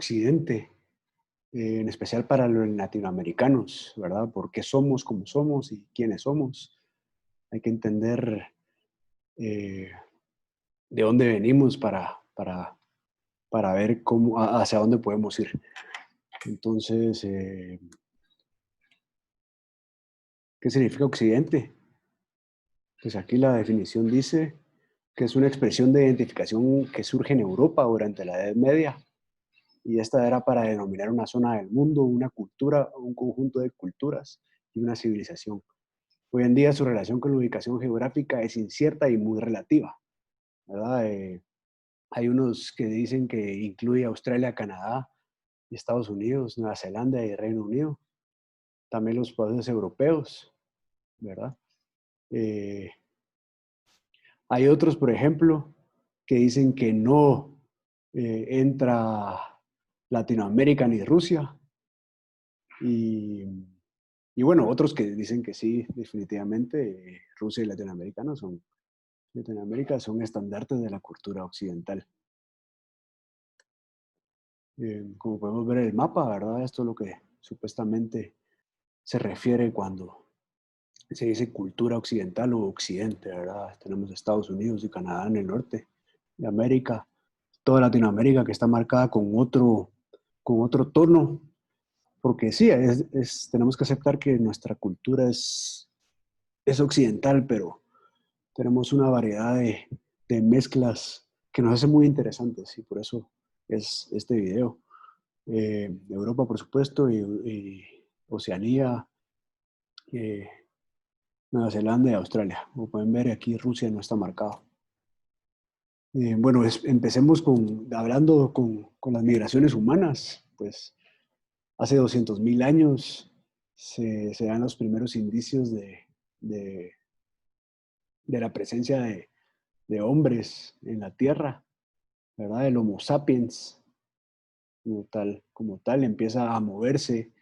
Occidente, en especial para los latinoamericanos, ¿verdad? ¿Por qué somos como somos y quiénes somos? Hay que entender eh, de dónde venimos para ver hacia dónde podemos ir. Entonces, ¿qué significa Occidente? Pues aquí la definición dice que es una expresión de identificación que surge en Europa durante la Edad Media, y esta era para denominar una zona del mundo, una cultura, un conjunto de culturas y una civilización. Hoy en día su relación con la ubicación geográfica es incierta y muy relativa, ¿verdad? Hay unos que dicen que incluye Australia, Canadá, Estados Unidos, Nueva Zelanda y Reino Unido. También los países europeos, ¿verdad? Eh, Hay otros, por ejemplo, que dicen que no entra Latinoamérica ni Rusia. Y, y bueno, otros que dicen que sí, definitivamente Rusia y Latinoamérica son estandartes de la cultura occidental. Como podemos ver en el mapa, ¿verdad? Esto es lo que supuestamente se refiere cuando se dice cultura occidental o occidente, ¿verdad? Tenemos Estados Unidos y Canadá en el norte de América, toda Latinoamérica que está marcada con otro tono, porque sí, tenemos que aceptar que nuestra cultura es occidental, pero tenemos una variedad de mezclas que nos hace muy interesantes y por eso es este video. Europa, por supuesto, y Oceanía, eh, Nueva Zelanda y Australia. Como pueden ver, aquí Rusia no está marcado. Bueno, empecemos hablando con las migraciones humanas. Pues hace 200.000 años se dan los primeros indicios de, de la presencia de hombres en la Tierra, ¿verdad? El Homo sapiens como tal empieza a moverse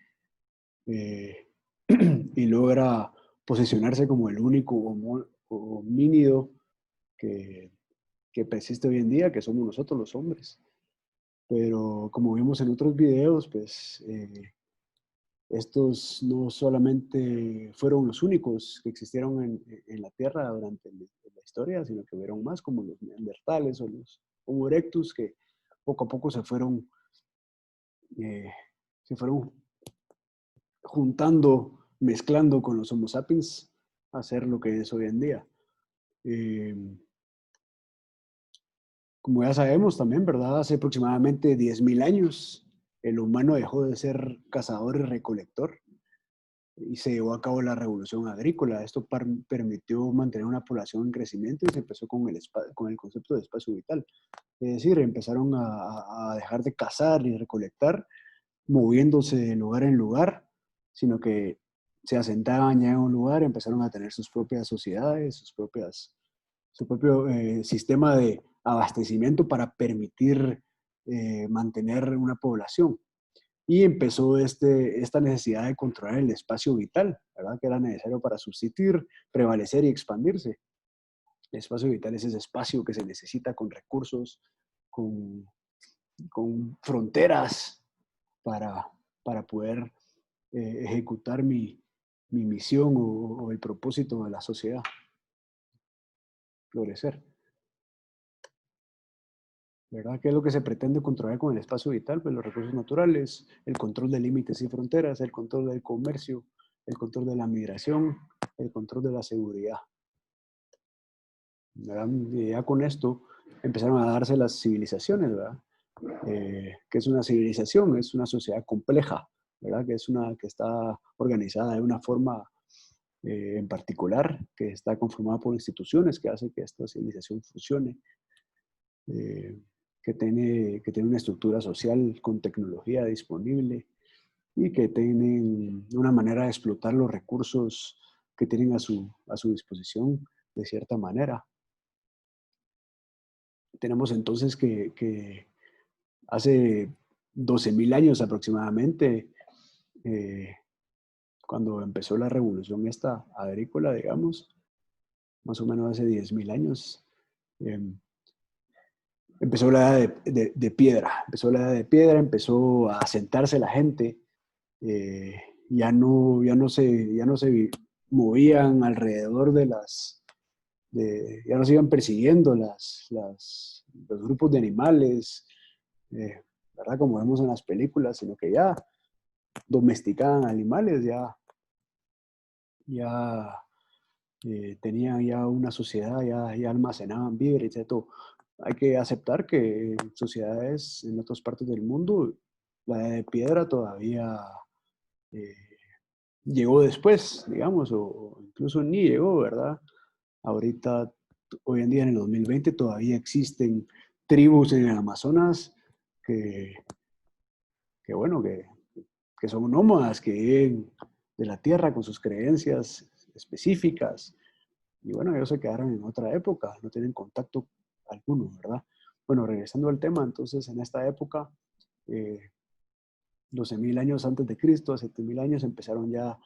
eh, y logra posicionarse como el único homínido que, que persiste hoy en día, que somos nosotros los hombres. Pero como vimos en otros videos, pues estos no solamente fueron los únicos que existieron en la Tierra durante la historia, sino que hubieron más como los neandertales o los Homo erectus que poco a poco eh, se fueron juntando, mezclando con los Homo sapiens a ser lo que es hoy en día. Eh, Como ya sabemos también, ¿verdad? Hace aproximadamente 10.000 años el humano dejó de ser cazador y recolector y se llevó a cabo la revolución agrícola. Esto permitió mantener una población en crecimiento y se empezó con el concepto de espacio vital. Es decir, empezaron a dejar de cazar y recolectar, moviéndose de lugar en lugar, sino que se asentaban ya en un lugar, empezaron a tener sus propias sociedades, su propio sistema de abastecimiento para permitir mantener una población. Y empezó esta necesidad de controlar el espacio vital, ¿verdad? Que era necesario para subsistir, prevalecer y expandirse. El espacio vital es ese espacio que se necesita con recursos, con, con fronteras para, para poder ejecutar mi misión o el propósito de la sociedad, florecer. ¿Verdad? ¿Qué es lo que se pretende controlar con el espacio vital? Pues los recursos naturales, el control de límites y fronteras, el control del comercio, el control de la migración, el control de la seguridad. ¿Verdad? Y ya con esto empezaron a darse las civilizaciones, ¿verdad? ¿Qué es una civilización? Es una sociedad compleja, ¿verdad? Que está organizada de una forma en particular, que está conformada por instituciones que hacen que esta civilización funcione. Eh, que tiene una estructura social con tecnología disponible y que tienen una manera de explotar los recursos que tienen a su disposición de cierta manera. Tenemos entonces que hace 12.000 años aproximadamente, eh, cuando empezó la revolución esta agrícola, digamos, más o menos hace 10.000 años, eh, empezó la edad de piedra, empezó a asentarse la gente, eh, ya no se movían alrededor de ya no se iban persiguiendo los grupos de animales, eh, ¿verdad? Como vemos en las películas, sino que ya domesticaban animales, ya tenían ya una sociedad, ya almacenaban víveres, y todo. Hay que aceptar que en sociedades en otras partes del mundo, la edad de piedra todavía eh, llegó después, digamos, o incluso ni llegó, ¿verdad? Ahorita, hoy en día, en el 2020, todavía existen tribus en el Amazonas que, que bueno, que son nómadas, que viven de la tierra con sus creencias específicas. Y bueno, ellos se quedaron en otra época, no tienen contacto alguno, ¿verdad? Bueno, regresando al tema, entonces en esta época, eh, 12.000 años antes de Cristo, 7.000 años, empezaron ya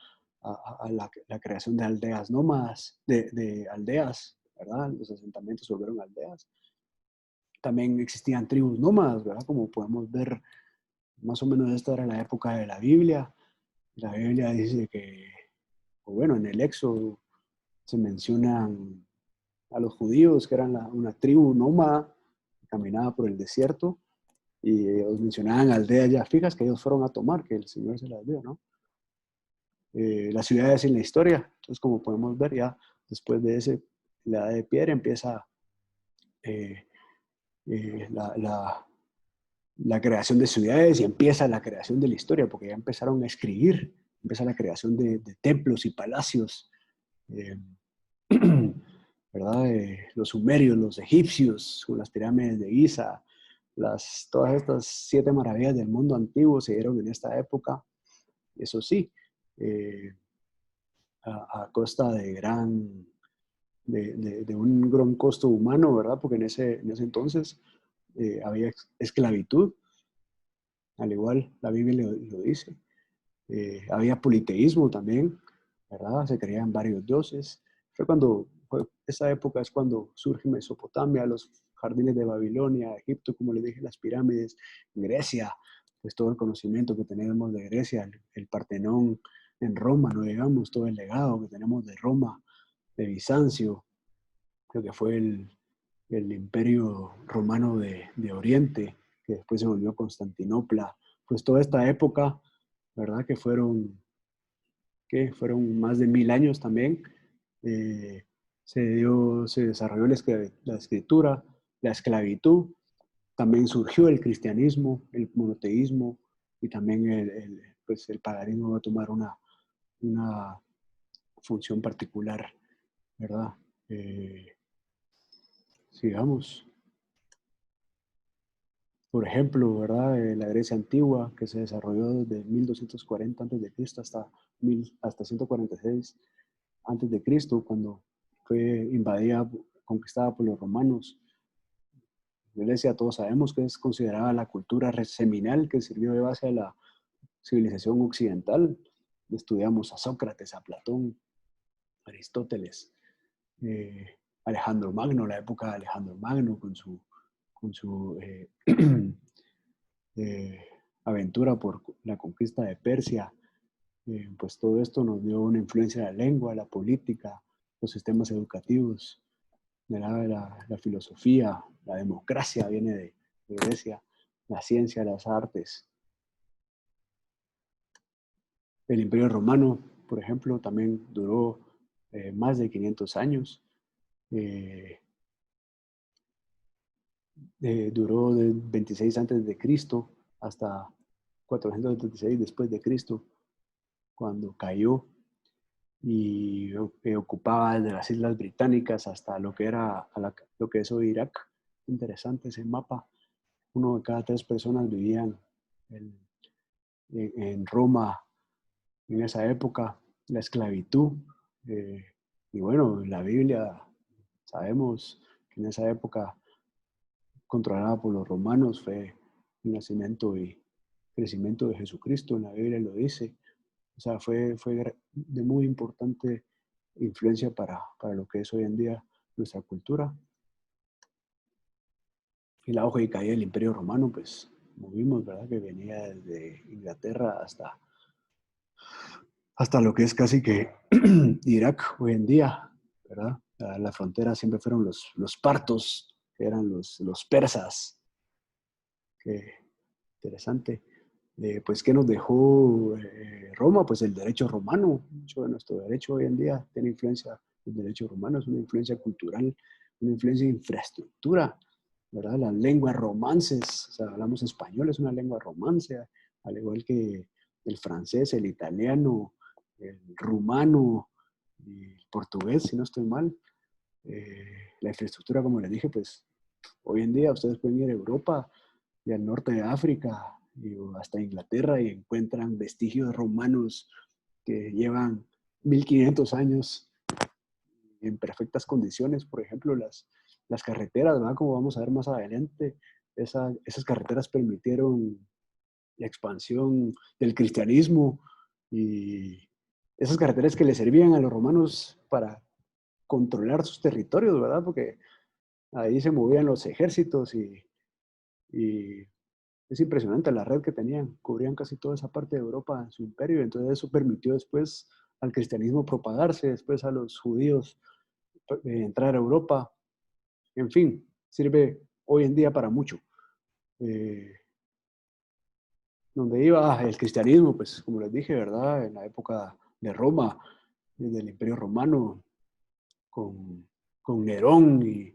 a la creación de aldeas nómadas, de aldeas, ¿verdad? Los asentamientos se volvieron aldeas. También existían tribus nómadas, ¿verdad? Como podemos ver, más o menos esta era la época de la Biblia. La Biblia dice que, o bueno, en el Éxodo se mencionan a los judíos, que eran una tribu nómada que caminaba por el desierto, y ellos mencionaban aldeas ya fijas que ellos fueron a tomar, que el Señor se las dio, ¿no? Las ciudades en la historia, entonces como podemos ver ya después de la edad de piedra empieza eh, eh, la, la, la creación de ciudades y empieza la creación de la historia, porque ya empezaron a escribir, empieza la creación de templos y palacios, eh, ¿verdad? Los sumerios, los egipcios, con las pirámides de Giza, todas estas 7 maravillas del mundo antiguo se dieron en esta época, eso sí, eh, a costa de un gran costo humano, ¿verdad? Porque en ese entonces había esclavitud, al igual la Biblia lo dice. Había politeísmo también, ¿verdad? Se creían varios dioses. Esa época es cuando surge Mesopotamia, los jardines de Babilonia, Egipto, como les dije, las pirámides, Grecia, pues todo el conocimiento que tenemos de Grecia, el Partenón en Roma, no digamos, todo el legado que tenemos de Roma, de Bizancio, lo que fue el imperio romano de Oriente, que después se volvió Constantinopla, pues toda esta época, ¿verdad? Que fueron más de 1.000 años también. Eh, se desarrolló la escritura, la esclavitud, también surgió el cristianismo, el monoteísmo y también pues el paganismo va a tomar una función particular, ¿verdad? Sigamos. Por ejemplo, ¿verdad? La Grecia antigua, que se desarrolló desde 1240 a.C. Hasta 146 a.C., cuando fue invadida, conquistada por los romanos. Grecia, todos sabemos que es considerada la cultura seminal que sirvió de base a la civilización occidental. Estudiamos a Sócrates, a Platón, a Aristóteles, eh, Alejandro Magno, la época de Alejandro Magno con su eh, aventura por la conquista de Persia. Pues todo esto nos dio una influencia en la lengua, la política, los sistemas educativos, la filosofía, la democracia viene de Grecia, la ciencia, las artes. El Imperio Romano, por ejemplo, también duró más de 500 años. Eh, Duró de 26 antes de Cristo hasta 476 después de Cristo, cuando cayó y ocupaba desde las Islas Británicas hasta lo que lo que es hoy Irak. Interesante ese mapa. Uno de cada 3 personas vivían en, en Roma en esa época, la esclavitud. eh, y bueno, la Biblia, sabemos que en esa época, controlada por los romanos, fue el nacimiento y crecimiento de Jesucristo, en la Biblia lo dice. O sea, fue de muy importante influencia para lo que es hoy en día nuestra cultura. el auge y caída del Imperio Romano, pues, como vimos, ¿verdad? Que venía desde Inglaterra hasta lo que es casi que Irak hoy en día, ¿verdad? La frontera siempre fueron los partos, que eran los persas. Qué interesante. Pues, ¿qué nos dejó Roma? Pues el derecho romano. Mucho de nuestro derecho hoy en día tiene influencia del derecho romano, es una influencia cultural, una influencia de infraestructura, ¿verdad? Las lenguas romances, o sea, hablamos español, es una lengua romance, al igual que el francés, el italiano, el rumano y el portugués, si no estoy mal. La infraestructura, como les dije, pues hoy en día ustedes pueden ir a Europa y al norte de África y hasta Inglaterra y encuentran vestigios romanos que llevan 1500 años en perfectas condiciones. Por ejemplo, las carreteras, ¿verdad? Como vamos a ver más adelante, esas carreteras permitieron la expansión del cristianismo y esas carreteras que le servían a los romanos para controlar sus territorios, ¿verdad? Porque ahí se movían los ejércitos y es impresionante la red que tenían, cubrían casi toda esa parte de Europa en su imperio, entonces eso permitió después al cristianismo propagarse, después a los judíos entrar a Europa, en fin, sirve hoy en día para mucho. Eh, donde iba el cristianismo, pues como les dije, ¿verdad? En la época de Roma, del Imperio Romano, con, con Nerón y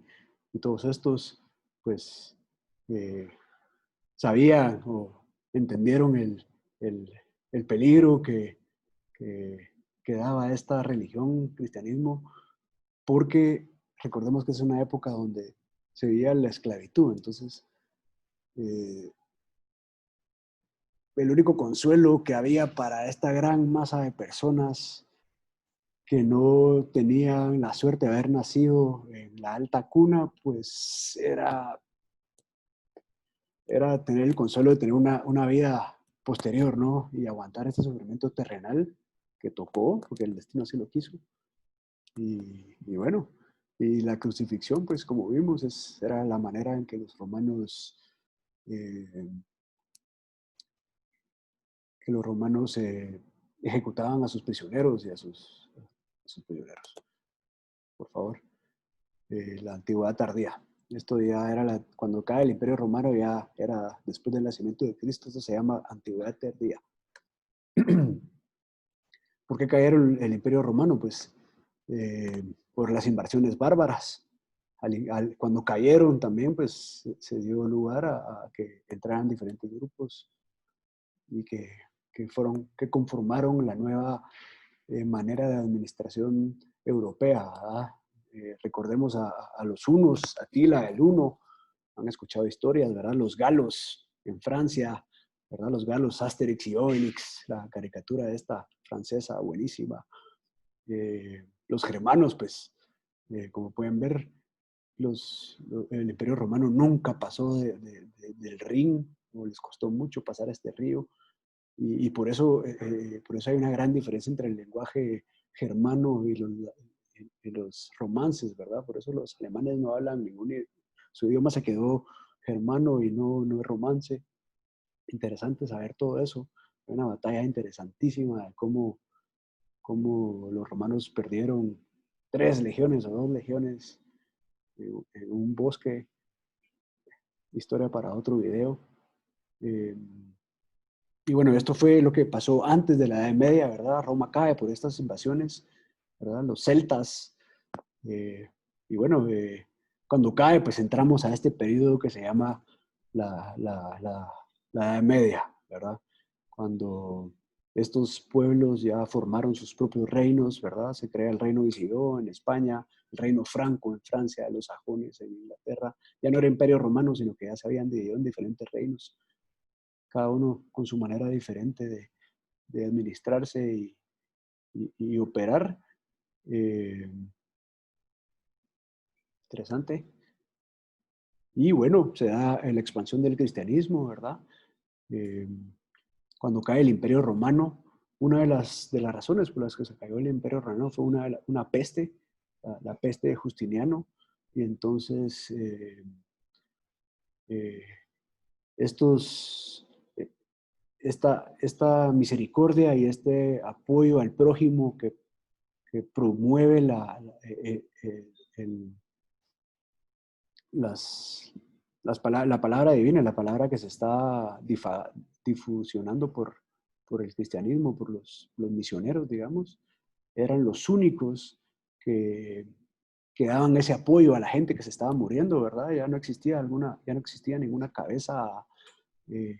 todos estos, pues eh, sabían o entendieron el, el peligro que, que daba esta religión, cristianismo, porque recordemos que es una época donde se veía la esclavitud. Entonces, eh, el único consuelo que había para esta gran masa de personas que no tenían la suerte de haber nacido en la alta cuna, pues era tener el consuelo de tener una vida posterior, ¿no? Y aguantar este sufrimiento terrenal que tocó, porque el destino así lo quiso. Y bueno, y la crucifixión, pues como vimos, era la manera en eh, que los romanos ejecutaban a sus prisioneros y a sus prisioneros. Por favor, la antigüedad tardía. Esto ya era cuando cae el Imperio Romano, ya era después del nacimiento de Cristo, esto se llama antigüedad tardía. ¿Por qué cayeron el Imperio Romano? Pues por las invasiones bárbaras. Cuando cayeron también, pues se dio lugar a que entraran diferentes grupos y que conformaron la nueva manera de administración europea. Recordemos a los hunos, Atila el Huno, han escuchado historias, ¿verdad? Los galos en Francia, ¿verdad? Los galos, Asterix y Obelix, la caricatura esta francesa buenísima. Los germanos, pues, como pueden ver, el Imperio Romano nunca pasó del Rin, o les costó mucho pasar este río, y por eso hay una gran diferencia entre el lenguaje germano y los romances, ¿verdad? Por eso los alemanes no hablan su idioma se quedó germano y no es romance. Interesante saber todo eso. Hay una batalla interesantísima de cómo los romanos perdieron 3 legiones o 2 legiones en un bosque. Historia para otro video. Eh, y bueno, esto fue lo que pasó antes de la Edad Media, ¿verdad? Roma cae por estas invasiones, ¿verdad? Los celtas. eh, y bueno, cuando cae, pues entramos a este periodo que se llama la, la, la, la Edad Media, ¿verdad? Cuando estos pueblos ya formaron sus propios reinos, ¿verdad? Se crea el reino visigodo en España, el reino franco en Francia, los sajones en Inglaterra. Ya no era imperio romano, sino que ya se habían dividido en diferentes reinos, cada uno con su manera diferente de administrarse y operar. Eh, Interesante. Y bueno, se da la expansión del cristianismo, ¿verdad? Eh, Cuando cae el Imperio Romano, una de las razones por las que se cayó el Imperio Romano fue una peste, la peste de Justiniano, y entonces Eh, estos, eh, esta misericordia y este apoyo al prójimo que promueve el, las, la palabra divina, la palabra que se está difusionando por el cristianismo, por los misioneros, digamos, eran los únicos que, que daban ese apoyo a la gente que se estaba muriendo, ¿verdad? Ya no existía ninguna cabeza, eh,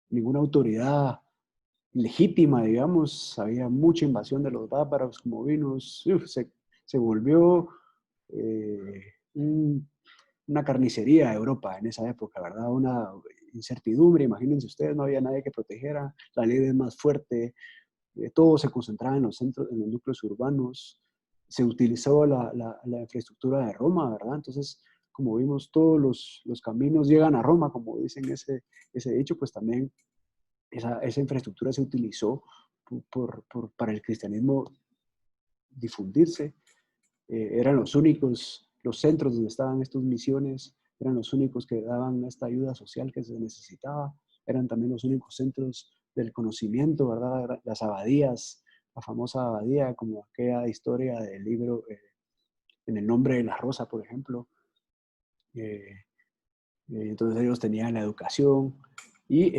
ninguna autoridad legítima, digamos. Había mucha invasión de los bárbaros como vinos. Se volvió eh, un, una carnicería de Europa en esa época, ¿verdad? Una incertidumbre, imagínense ustedes, no había nadie que protegiera, la ley es más fuerte, todo se concentraba en los centros, en los núcleos urbanos, se utilizó la infraestructura de Roma, ¿verdad? Entonces, como vimos, todos los caminos llegan a Roma, como dicen ese dicho, pues también esa infraestructura se utilizó para el cristianismo difundirse. Eran los únicos, los centros donde estaban estas misiones, eran los únicos que daban esta ayuda social que se necesitaba, eran también los únicos centros del conocimiento, ¿verdad? Las abadías, la famosa abadía, como aquella historia del libro En el nombre de la rosa, por ejemplo. Eh, entonces ellos tenían la educación y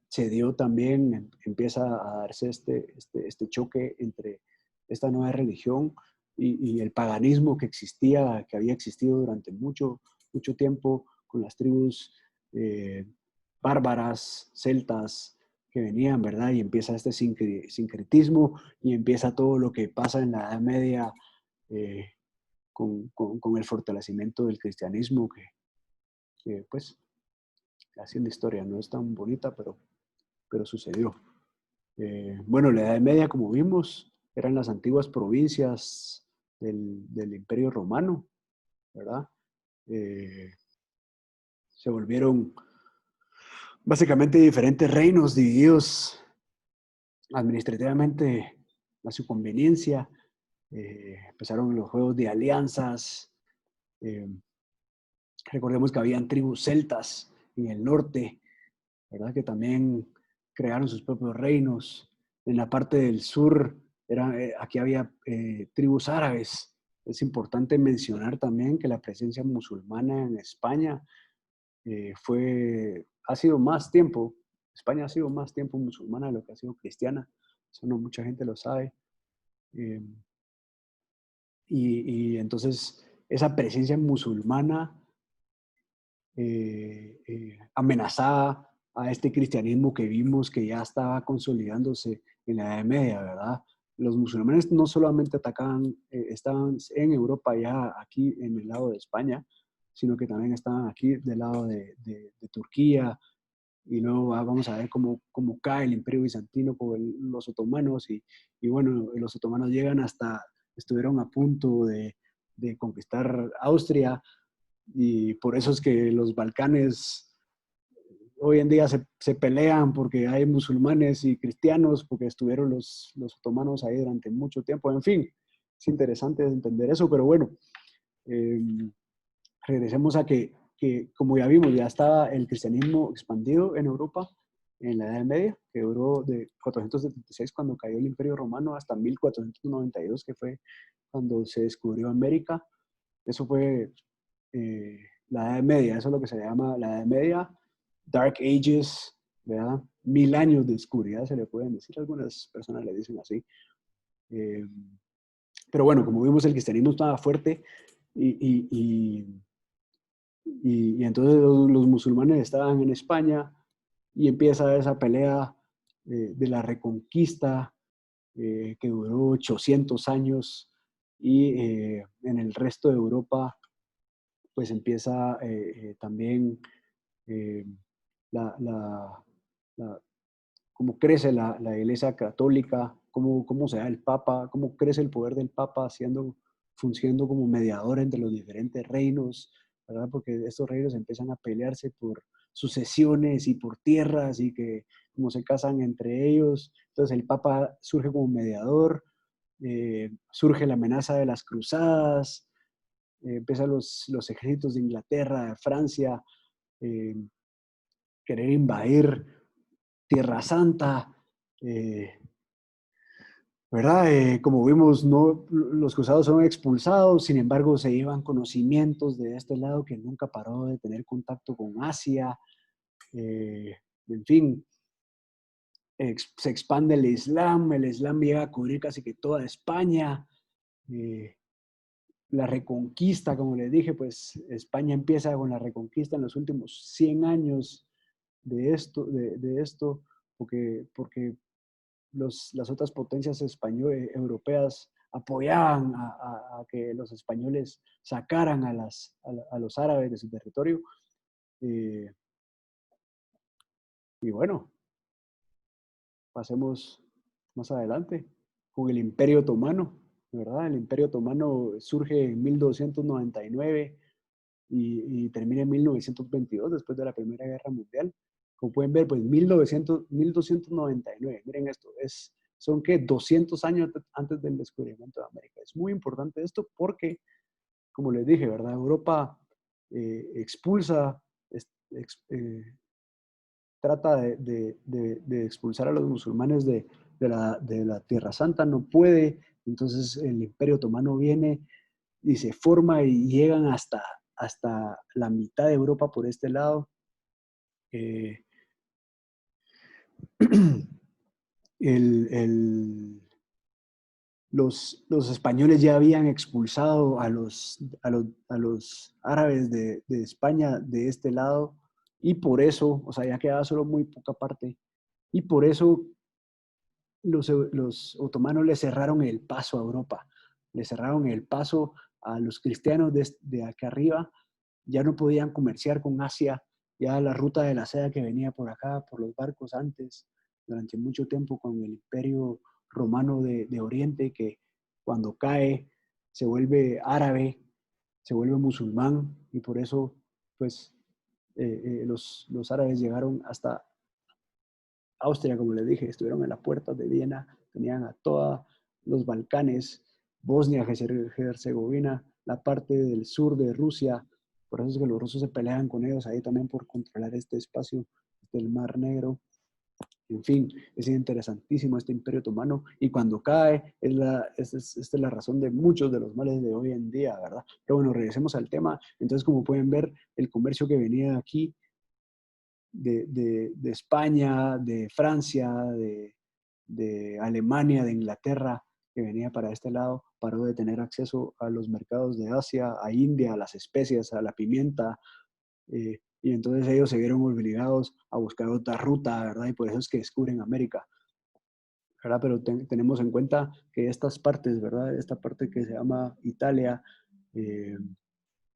se dio también, empieza a darse este choque entre esta nueva religión y el paganismo que existía, que había existido durante mucho tiempo con las tribus eh, bárbaras, celtas, que venían, ¿verdad? Y empieza este sincretismo y empieza todo lo que pasa en la Edad Media eh, con el fortalecimiento del cristianismo que pues así la historia, no es tan bonita, pero sucedió. Bueno, la Edad Media, como vimos, eran las antiguas provincias del Imperio Romano, ¿verdad? Eh, Se volvieron básicamente diferentes reinos divididos administrativamente a su conveniencia. Empezaron los juegos de alianzas. Eh, Recordemos que habían tribus celtas en el norte, ¿verdad? Que también crearon sus propios reinos. En la parte del sur, aquí había tribus árabes. Es importante mencionar también que la presencia musulmana en España ha sido más tiempo, España ha sido más tiempo musulmana de lo que ha sido cristiana. Eso no mucha gente lo sabe. Eh, y entonces esa presencia musulmana amenazaba a este cristianismo que vimos que ya estaba consolidándose en la Edad Media, ¿verdad? Los musulmanes no solamente atacaban, estaban en Europa ya aquí en el lado de España, sino que también estaban aquí del lado de Turquía, y luego vamos a ver cómo cae el Imperio Bizantino con los otomanos, y bueno, los otomanos llegan estuvieron a punto de conquistar Austria, y por eso es que los Balcanes hoy en día se pelean porque hay musulmanes y cristianos, porque estuvieron los otomanos ahí durante mucho tiempo. En fin, es interesante entender eso, pero bueno, eh, regresemos a como ya vimos, ya estaba el cristianismo expandido en Europa en la Edad Media, que duró de 476 cuando cayó el Imperio Romano hasta 1492, que fue cuando se descubrió América. Eso fue la Edad Media, eso es lo que se llama la Edad Media, Dark Ages, ¿verdad? 1000 años de oscuridad se le pueden decir, algunas personas le dicen así. Eh, pero bueno, como vimos, el cristianismo estaba fuerte y, y, y, y entonces los musulmanes estaban en España y empieza esa pelea de la reconquista que duró 800 años y en el resto de Europa pues empieza también eh, la, la, la, cómo crece la Iglesia Católica, cómo se da el Papa, cómo crece el poder del Papa fungiendo como mediador entre los diferentes reinos, ¿verdad? Porque estos reinos empiezan a pelearse por sucesiones y por tierras y que como se casan entre ellos, entonces el Papa surge como mediador, surge la amenaza de las cruzadas, empiezan los ejércitos de Inglaterra, de Francia, eh, querer invadir Tierra Santa, eh, ¿verdad? Como vimos, no, los cruzados son expulsados, sin embargo, se llevan conocimientos de este lado que nunca paró de tener contacto con Asia. eh, en fin, se expande el Islam llega a cubrir casi que toda España. eh, la reconquista, como les dije, pues España empieza con la reconquista en los últimos 100 años de esto porque las otras potencias europeas apoyaban a que los españoles sacaran a los árabes de su territorio. Eh, y bueno, pasemos más adelante con el Imperio Otomano, ¿verdad? El Imperio Otomano surge en 1299 y termina en 1922, después de la Primera Guerra Mundial. Como pueden ver, pues 1299, miren esto, son que 200 años antes del descubrimiento de América. Es muy importante esto porque, como les dije, ¿verdad? Europa expulsa, trata de expulsar a los musulmanes de la Tierra Santa, no puede, entonces el Imperio Otomano viene y se forma y llegan hasta la mitad de Europa por este lado. Eh, el, el, los españoles ya habían expulsado a los árabes de España de este lado y por eso, o sea, ya quedaba solo muy poca parte y por eso los otomanos le cerraron el paso a Europa, le cerraron el paso a los cristianos de acá arriba, ya no podían comerciar con Asia, ya la ruta de la seda que venía por acá, por los barcos antes, durante mucho tiempo con el imperio romano de Oriente, que cuando cae se vuelve árabe, se vuelve musulmán, y por eso, pues, los árabes llegaron hasta Austria, como les dije, estuvieron en la puerta de Viena, tenían a todos los Balcanes, Bosnia, Herzegovina, la parte del sur de Rusia. Por eso es que los rusos se pelean con ellos ahí también por controlar este espacio del Mar Negro. En fin, es interesantísimo este imperio otomano y cuando cae esta es la razón de muchos de los males de hoy en día, ¿verdad? Pero bueno, regresemos al tema. Entonces, como pueden ver, el comercio que venía aquí de España, de Francia, de Alemania, de Inglaterra, que venía para este lado, paró de tener acceso a los mercados de Asia, a India, a las especias, a la pimienta, y entonces ellos se vieron obligados a buscar otra ruta, ¿verdad? Y por eso es que descubren América, ¿verdad? Pero tenemos en cuenta que estas partes, ¿verdad? Esta parte que se llama Italia, eh,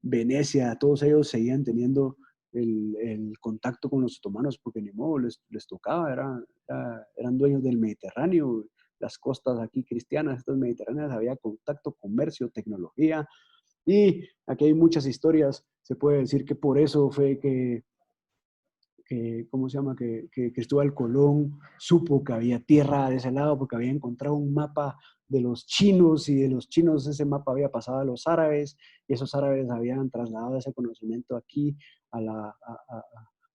Venecia, todos ellos seguían teniendo el contacto con los otomanos porque ni modo, les tocaba, eran dueños del Mediterráneo, las costas aquí cristianas, estas mediterráneas, había contacto, comercio, tecnología, y aquí hay muchas historias, se puede decir que por eso fue ¿cómo se llama? Que Cristóbal Colón supo que había tierra de ese lado porque había encontrado un mapa de los chinos y de los chinos ese mapa había pasado a los árabes y esos árabes habían trasladado ese conocimiento aquí a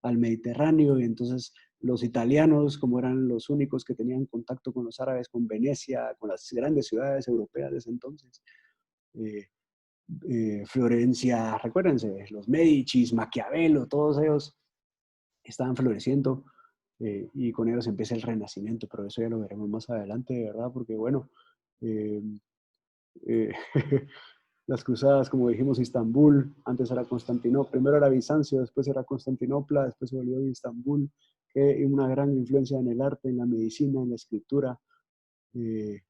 al Mediterráneo y entonces los italianos, como eran los únicos que tenían contacto con los árabes, con Venecia, con las grandes ciudades europeas de ese entonces, eh, Florencia, recuérdense, los Medicis, Maquiavelo, todos ellos estaban floreciendo y con ellos empieza el renacimiento, pero eso ya lo veremos más adelante, ¿verdad? Porque bueno, eh, eh, las cruzadas, como dijimos, Istambul, antes era Constantinopla, primero era Bizancio, después era Constantinopla, después se volvió Istambul, que una gran influencia en el arte, en la medicina, en la escritura. Eh,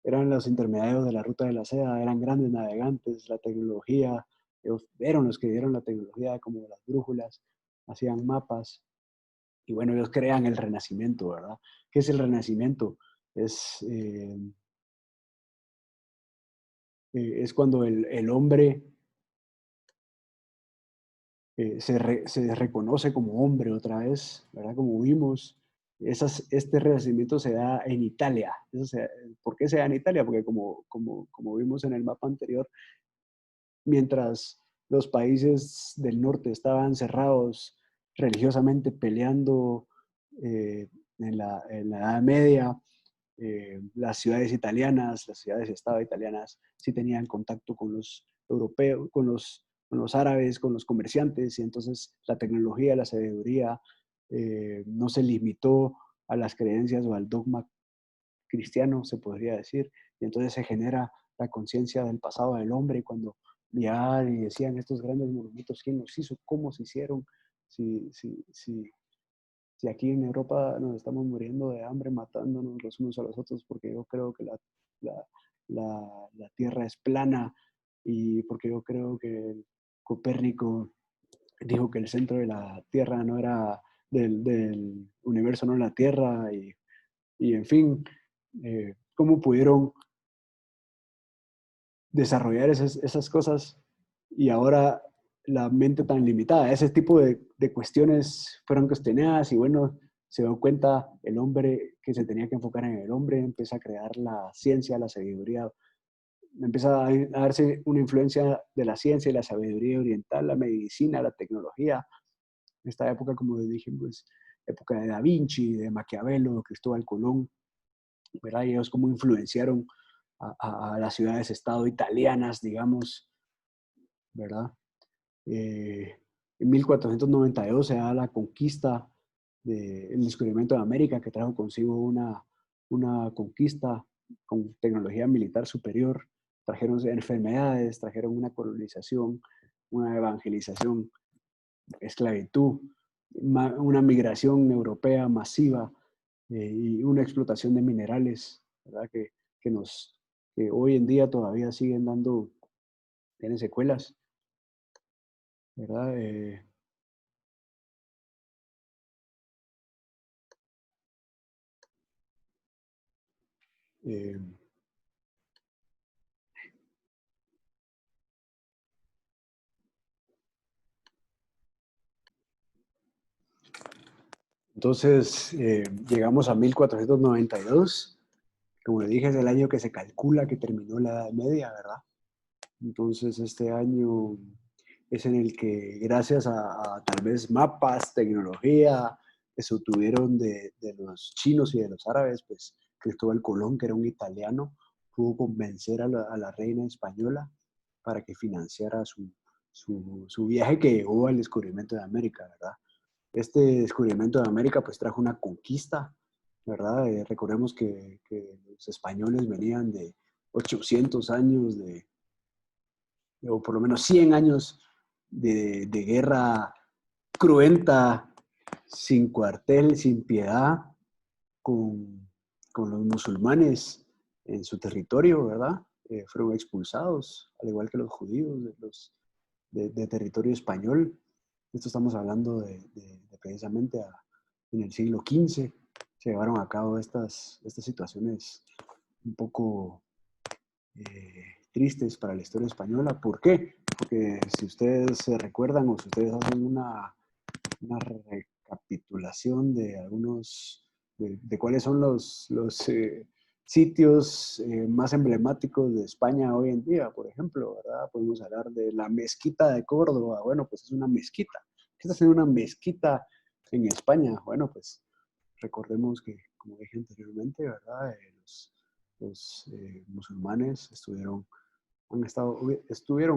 eran los intermediarios de la ruta de la seda, eran grandes navegantes, la tecnología, ellos eran los que dieron la tecnología como las brújulas, hacían mapas, y bueno, ellos crean el Renacimiento, ¿verdad? ¿Qué es el Renacimiento? Es cuando el hombre se reconoce como hombre otra vez, ¿verdad? Como vimos, este renacimiento se da en Italia. ¿Por qué se da en Italia? Porque como vimos en el mapa anterior, mientras los países del norte estaban cerrados religiosamente peleando en la Edad Media. Las ciudades italianas, las ciudades-estado italianas, sí tenían contacto con los europeos, con los árabes, con los comerciantes, y entonces la tecnología, la sabiduría no se limitó a las creencias o al dogma cristiano, se podría decir, y entonces se genera la conciencia del pasado del hombre cuando miraban y decían estos grandes monumentos, ¿quién los hizo? ¿Cómo se hicieron? Si, si, si, si aquí en Europa nos estamos muriendo de hambre, matándonos los unos a los otros, porque yo creo que la, la Tierra es plana y porque yo creo que Copérnico dijo que el centro de la Tierra no era, del universo no era la Tierra y en fin, cómo pudieron desarrollar esas cosas y ahora la mente tan limitada. Ese tipo de cuestiones fueron cuestionadas y bueno, se dio cuenta el hombre que se tenía que enfocar en el hombre, empieza a crear la ciencia, la sabiduría, empieza a darse una influencia de la ciencia y la sabiduría oriental, la medicina, la tecnología. En esta época, como dije, pues época de Da Vinci, de Maquiavelo, Cristóbal Colón, ¿verdad? Y ellos cómo influenciaron a las ciudades-estado italianas, digamos, ¿verdad? En 1492 se da la conquista del descubrimiento de América, que trajo consigo una conquista con tecnología militar superior. Trajeron enfermedades, trajeron una colonización, una evangelización, esclavitud, una migración europea masiva y una explotación de minerales, ¿verdad? Que, nos, que hoy en día todavía siguen dando, tienen secuelas, ¿verdad? Eh, entonces, llegamos a 1492. Como le dije, es el año que se calcula que terminó la Edad Media, ¿verdad? Entonces, este año es en el que, gracias a tal vez mapas, tecnología que se obtuvieron de los chinos y de los árabes, pues Cristóbal Colón, que era un italiano, pudo convencer a la reina española para que financiara su viaje que llegó al descubrimiento de América, ¿verdad? Este descubrimiento de América pues trajo una conquista, ¿verdad? Recordemos que los españoles venían de 800 años o por lo menos 100 años de guerra cruenta, sin cuartel, sin piedad, con, con los musulmanes en su territorio, ¿verdad? Fueron expulsados, al igual que los judíos de territorio español. Esto estamos hablando de precisamente en el siglo XV. Se llevaron a cabo estas situaciones un poco tristes para la historia española. ¿Por qué? Porque si ustedes se recuerdan o si ustedes hacen una recapitulación de algunos, de cuáles son los sitios más emblemáticos de España hoy en día, por ejemplo, ¿verdad? Podemos hablar de la mezquita de Córdoba. Bueno, pues es una mezquita. ¿Qué está haciendo una mezquita en España? Bueno, pues recordemos que, como dije anteriormente, ¿verdad? Los musulmanes estuvieron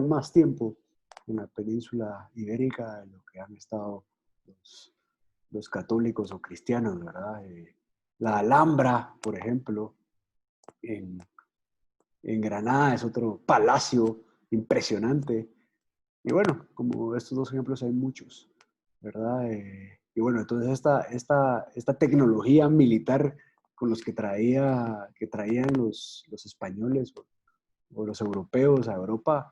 más tiempo en la península ibérica de lo que han estado los, los católicos o cristianos, ¿verdad? La Alhambra, por ejemplo, en, en Granada es otro palacio impresionante. Y bueno, como estos dos ejemplos hay muchos, ¿verdad? Y bueno, entonces esta tecnología militar con los que traían los españoles o los europeos a Europa,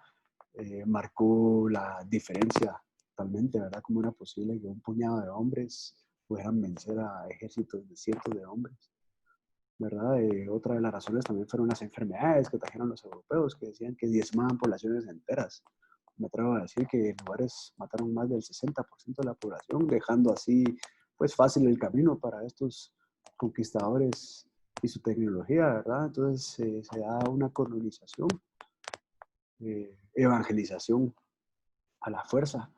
marcó la diferencia totalmente, ¿verdad? Cómo era posible que un puñado de hombres pudieran vencer a ejércitos de cientos de hombres, ¿verdad? Otra de las razones también fueron las enfermedades que trajeron los europeos, que decían que diezmaban poblaciones enteras. Me atrevo a decir que en lugares mataron más del 60% de la población, dejando así pues fácil el camino para estos conquistadores y su tecnología, ¿verdad? Entonces se da una colonización, evangelización, a la fuerza,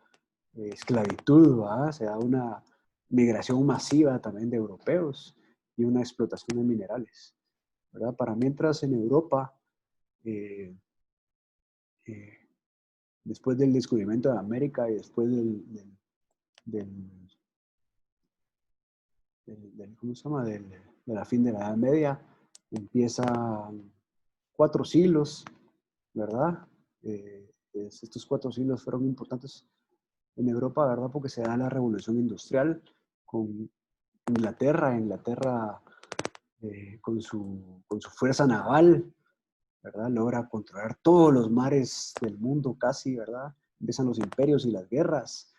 esclavitud, ¿verdad? Se da una migración masiva también de europeos y una explotación de minerales, ¿verdad? Para mientras en Europa, eh, eh, después del descubrimiento de América y después del, ¿cómo se llama? De la fin de la Edad Media, empiezan 4 siglos, ¿verdad? Estos 4 siglos fueron importantes en Europa, ¿verdad? Porque se da la revolución industrial con Inglaterra con su fuerza naval, ¿verdad? Logra controlar todos los mares del mundo casi, ¿verdad? Empiezan los imperios y las guerras.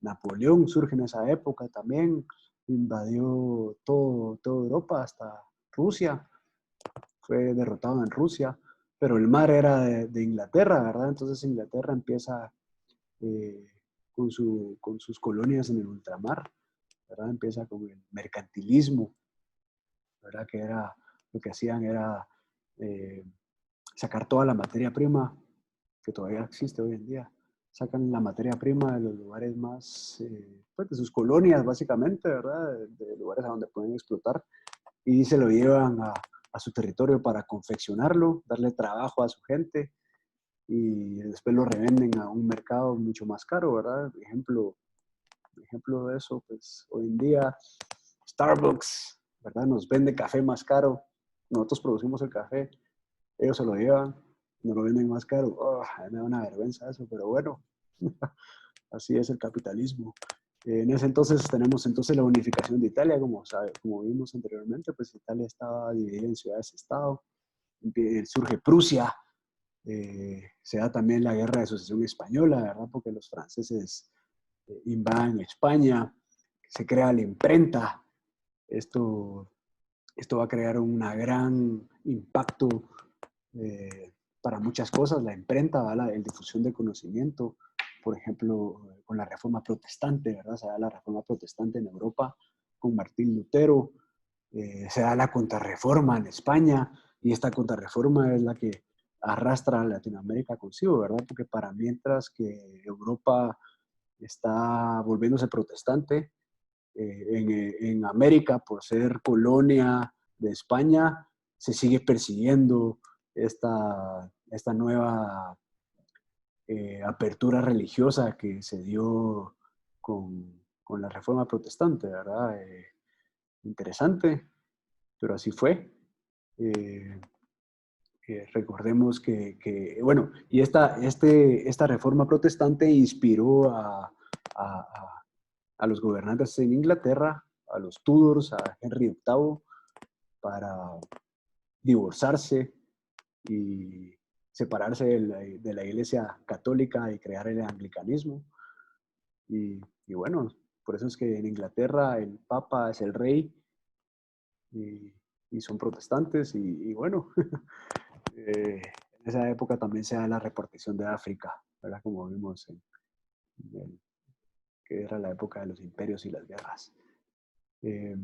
Napoleón surge en esa época también, invadió toda Europa hasta Rusia, fue derrotado en Rusia, pero el mar era de Inglaterra, ¿verdad? Entonces Inglaterra empieza eh, con sus colonias en el ultramar, ¿verdad? Empieza con el mercantilismo, ¿verdad? Que era, lo que hacían era eh, sacar toda la materia prima que todavía existe hoy en día. Sacan la materia prima de los lugares más, pues de sus colonias básicamente, ¿verdad? De lugares a donde pueden explotar y se lo llevan a su territorio para confeccionarlo, darle trabajo a su gente y después lo revenden a un mercado mucho más caro, ¿verdad? Ejemplo de eso, pues hoy en día Starbucks, ¿verdad? Nos vende café más caro. Nosotros producimos el café, ellos se lo llevan, nos lo venden más caro. Oh, me da una vergüenza eso, pero bueno, así es el capitalismo. En ese entonces tenemos entonces la unificación de Italia, como vimos anteriormente, pues Italia estaba dividida en ciudades-estado, surge Prusia, se da también la guerra de sucesión española, ¿verdad? Porque los franceses invaden España, se crea la imprenta, esto, esto va a crear un gran impacto eh, para muchas cosas, la imprenta, ¿verdad? La difusión de conocimiento, por ejemplo, con la reforma protestante, ¿verdad? Se da la reforma protestante en Europa con Martín Lutero, se da la contrarreforma en España y esta contrarreforma es la que arrastra a Latinoamérica consigo, ¿verdad? Porque para mientras que Europa está volviéndose protestante, en América, por ser colonia de España, se sigue persiguiendo esta nueva apertura religiosa que se dio con la reforma protestante, ¿verdad? Interesante, pero así fue. Eh, Recordemos bueno, y esta reforma protestante inspiró a los gobernantes en Inglaterra, a los Tudors, a Henry VIII, para divorciarse y separarse de la Iglesia Católica y crear el anglicanismo. Y bueno, por eso es que en Inglaterra el Papa es el rey y, y son protestantes y bueno, en esa época también se da la repartición de África, ¿verdad? Como vimos que era la época de los imperios y las guerras. Eh,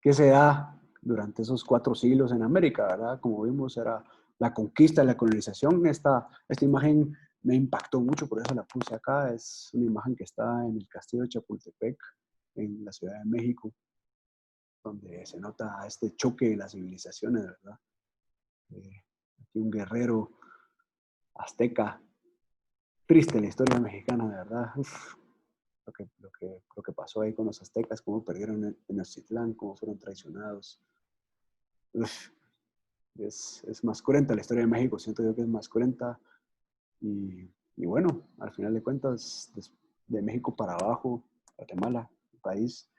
¿Qué se da durante esos 4 siglos en América, verdad? Como vimos, era la conquista, la colonización. Esta imagen me impactó mucho, por eso la puse acá. Es una imagen que está en el castillo de Chapultepec, en la Ciudad de México, donde se nota este choque de las civilizaciones, ¿verdad? Aquí un guerrero azteca, triste la historia mexicana, de verdad. Uf, lo que pasó ahí con los aztecas, cómo perdieron en Tenochtitlán, cómo fueron traicionados. Uf, es más cruenta la historia de México, siento yo que es más cruenta. Y bueno, al final de cuentas, de México para abajo, Guatemala, el país,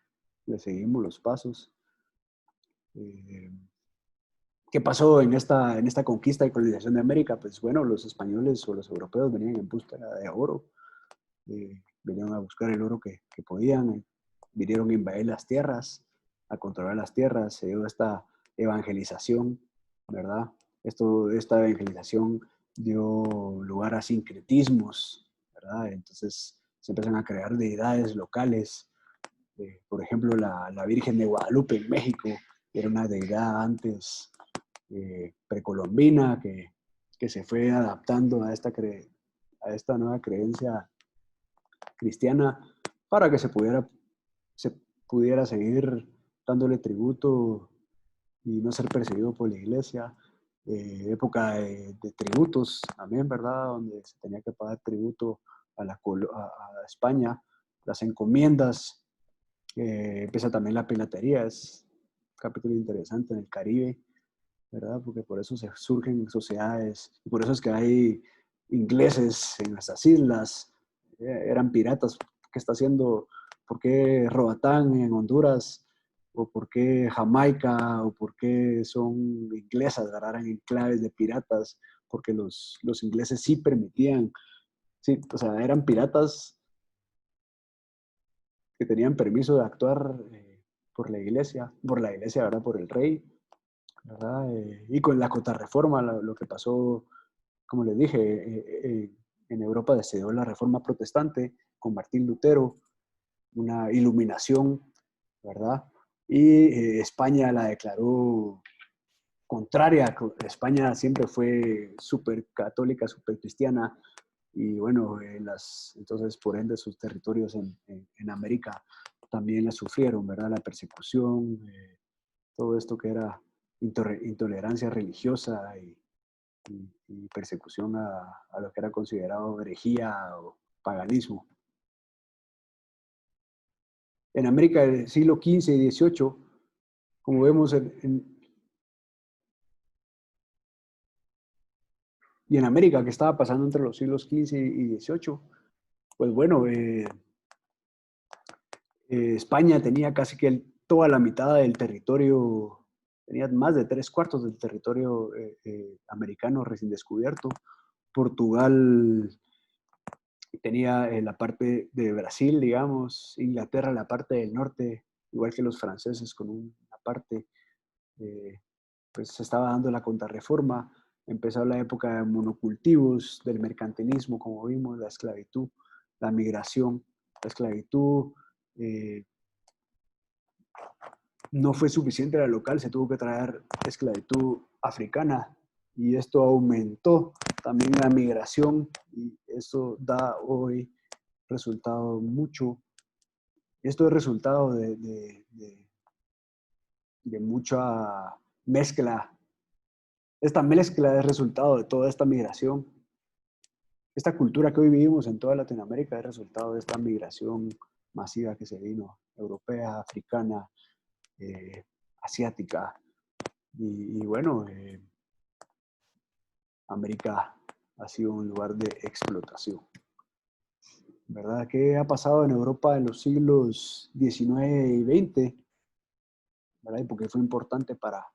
le seguimos los pasos. Eh, ¿Qué pasó en esta conquista y colonización de América? Pues bueno, los españoles o los europeos venían en busca de oro, venían a buscar el oro que podían, vinieron a invadir las tierras, a controlar las tierras, se dio esta evangelización, ¿verdad? Esta evangelización dio lugar a sincretismos, ¿verdad? Entonces se empiezan a crear deidades locales, por ejemplo, la Virgen de Guadalupe en México era una deidad antes precolombina que se fue adaptando a esta a esta nueva creencia cristiana para que se pudiera seguir dándole tributo y no ser perseguido por la iglesia. Época de tributos también, ¿verdad? Donde se tenía que pagar tributo a España, las encomiendas, empieza también la piratería, es un capítulo interesante en el Caribe, ¿verdad? Porque por eso se surgen sociedades, y por eso es que hay ingleses en nuestras islas, eran piratas. ¿Qué está haciendo? ¿Por qué Roatán en Honduras? ¿O por qué Jamaica? ¿O por qué son inglesas? ¿Verdad? Eran enclaves de piratas, porque los ingleses sí permitían, sí, o sea, eran piratas que tenían permiso de actuar por la iglesia, ¿verdad? Por el rey, ¿verdad? Y con la contrarreforma, lo que pasó, como les dije, en Europa se dio la reforma protestante con Martín Lutero, una iluminación, ¿verdad? Y España la declaró contraria. España siempre fue súper católica, súper cristiana, y bueno, entonces por ende sus territorios en América también la sufrieron, ¿verdad? La persecución, todo esto que era intolerancia religiosa y persecución a lo que era considerado herejía o paganismo. En América del siglo XV y XVIII, como vemos y en América, que estaba pasando entre los siglos XV y XVIII, pues bueno, España tenía casi que toda la mitad del territorio, tenía más de 3/4 del territorio americano recién descubierto. Portugal tenía la parte de Brasil, digamos, Inglaterra la parte del norte, igual que los franceses con una parte, pues se estaba dando la contrarreforma, empezó la época de monocultivos, del mercantilismo, como vimos, la esclavitud, la migración, la esclavitud, eh, no fue suficiente la local, se tuvo que traer esclavitud africana y esto aumentó también la migración y eso da hoy resultado mucho. Esto es resultado de mucha mezcla. Esta mezcla es resultado de toda esta migración. Esta cultura que hoy vivimos en toda Latinoamérica es resultado de esta migración masiva que se vino, europea, africana, eh, asiática. Y bueno, América ha sido un lugar de explotación, ¿verdad? ¿Qué ha pasado en Europa en los siglos XIX y XX? ¿Verdad? Porque fue importante para,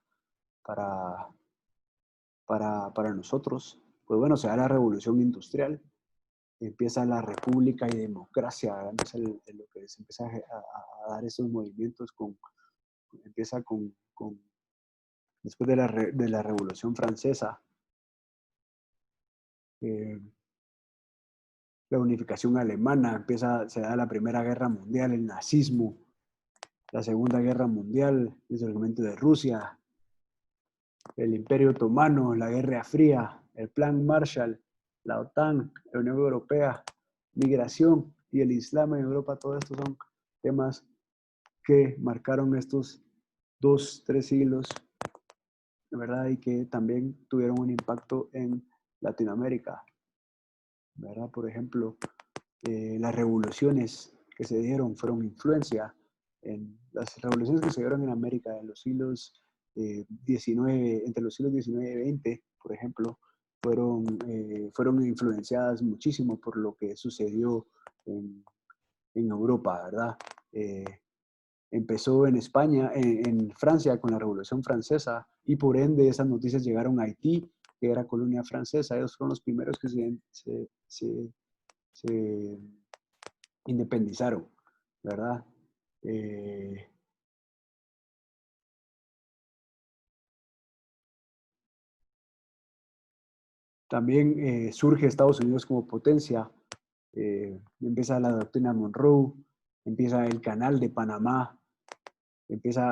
para nosotros. Pues bueno, se da la revolución industrial, empieza la república y democracia, ¿verdad? Empieza lo que se empieza a dar esos movimientos empieza después de la revolución francesa, eh, la unificación alemana, se da la Primera Guerra Mundial, el nazismo, la Segunda Guerra Mundial, el surgimiento de Rusia, el Imperio Otomano, la Guerra Fría, el Plan Marshall, la OTAN, la Unión Europea, migración y el Islam en Europa. Todos estos son temas que marcaron estos 2, 3 siglos, ¿verdad? Y que también tuvieron un impacto en Latinoamérica, ¿verdad? Por ejemplo, las revoluciones que se dieron fueron influencia en las revoluciones que se dieron en América en los siglos entre los siglos XIX y XX, por ejemplo, fueron influenciadas muchísimo por lo que sucedió en Europa, ¿verdad? Eh, Empezó en España, en Francia con la Revolución Francesa y por ende esas noticias llegaron a Haití, que era colonia francesa. Ellos fueron los primeros que se independizaron, ¿verdad? Eh, También surge Estados Unidos como potencia, empieza la doctrina Monroe, empieza el canal de Panamá, empieza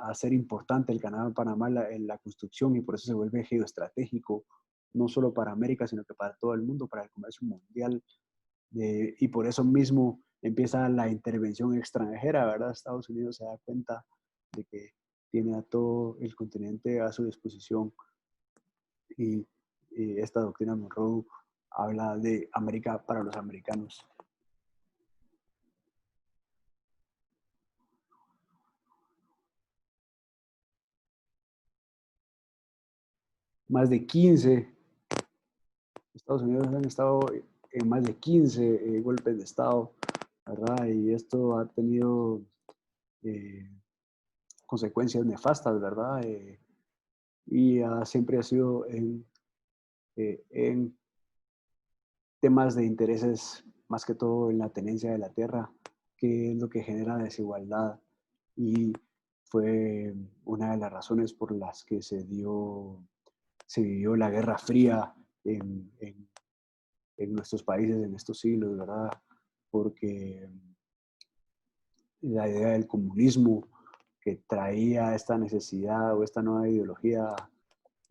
a ser importante el canal de Panamá en la construcción y por eso se vuelve geoestratégico, no solo para América, sino que para todo el mundo, para el comercio mundial. Y por eso mismo empieza la intervención extranjera, ¿verdad? Estados Unidos se da cuenta de que tiene a todo el continente a su disposición y, y esta doctrina Monroe habla de América para los americanos. Más de 15 Estados Unidos han estado en más de 15 golpes de Estado, ¿verdad? Y esto ha tenido eh, consecuencias nefastas, ¿verdad? Y siempre ha sido en temas de intereses, más que todo en la tenencia de la tierra, que es lo que genera desigualdad. Y fue una de las razones por las que se vivió la Guerra Fría en nuestros países en estos siglos, ¿verdad? Porque la idea del comunismo que traía esta necesidad o esta nueva ideología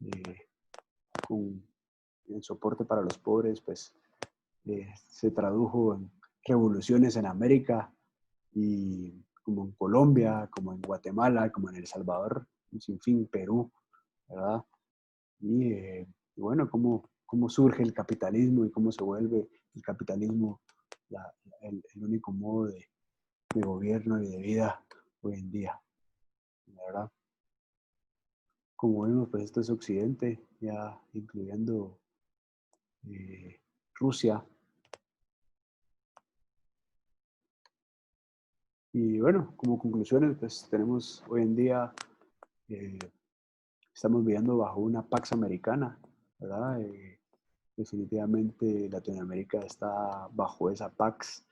eh, con el soporte para los pobres, pues se tradujo en revoluciones en América y como en Colombia, como en Guatemala, como en El Salvador, un sinfín, Perú, ¿verdad? Y bueno, cómo surge el capitalismo y cómo se vuelve el capitalismo el único modo de gobierno y de vida hoy en día, la verdad. Como vemos, pues esto es Occidente, ya incluyendo Rusia. Y bueno, como conclusiones, pues tenemos hoy en día, eh, estamos viviendo bajo una Pax Americana, ¿verdad? Definitivamente Latinoamérica está bajo esa Pax.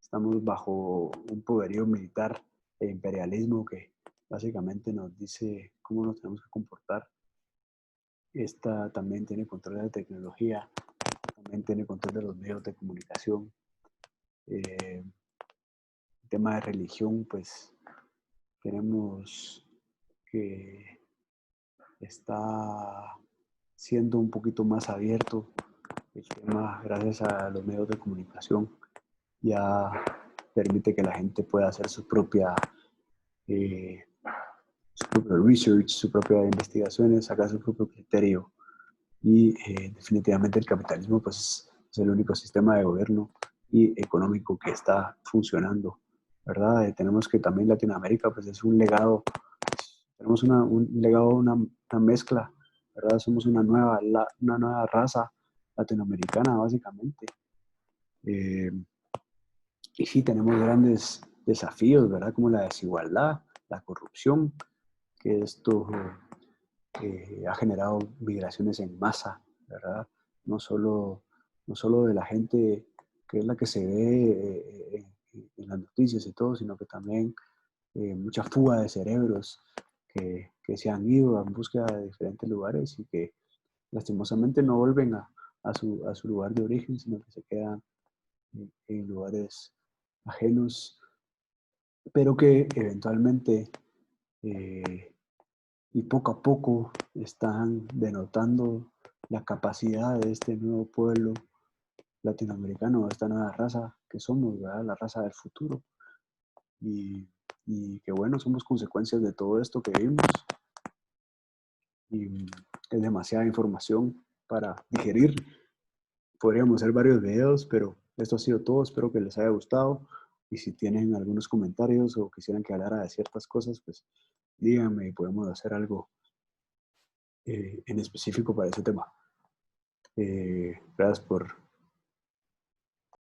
Estamos bajo un poderío militar e imperialismo que básicamente nos dice cómo nos tenemos que comportar. Esta también tiene control de la tecnología, también tiene control de los medios de comunicación. El tema de religión, pues tenemos que está siendo un poquito más abierto el tema gracias a los medios de comunicación. Ya permite que la gente pueda hacer eh, su propio research, su propia investigación, sacar su propio criterio. Y definitivamente el capitalismo pues, es el único sistema de gobierno y económico que está funcionando, ¿verdad? Tenemos que también Latinoamérica pues es un legado, tenemos un legado, una mezcla, ¿verdad? Somos una nueva raza latinoamericana básicamente. Eh, y sí, tenemos grandes desafíos, ¿verdad? Como la desigualdad, la corrupción, que esto ha generado migraciones en masa, ¿verdad? No solo, no solo de la gente que es la que se ve en las noticias y todo, sino que también mucha fuga de cerebros que se han ido en búsqueda de diferentes lugares y que lastimosamente no vuelven a su lugar de origen, sino que se quedan en lugares ajenos, pero que eventualmente y poco a poco están denotando la capacidad de este nuevo pueblo latinoamericano, de esta nueva raza que somos, ¿verdad? La raza del futuro. Y, y que bueno, somos consecuencias de todo esto que vimos. Y es demasiada información para digerir. Podríamos hacer varios videos, pero esto ha sido todo. Espero que les haya gustado. Y si tienen algunos comentarios o quisieran que hablara de ciertas cosas, pues díganme y podemos hacer algo en específico para ese tema. Gracias por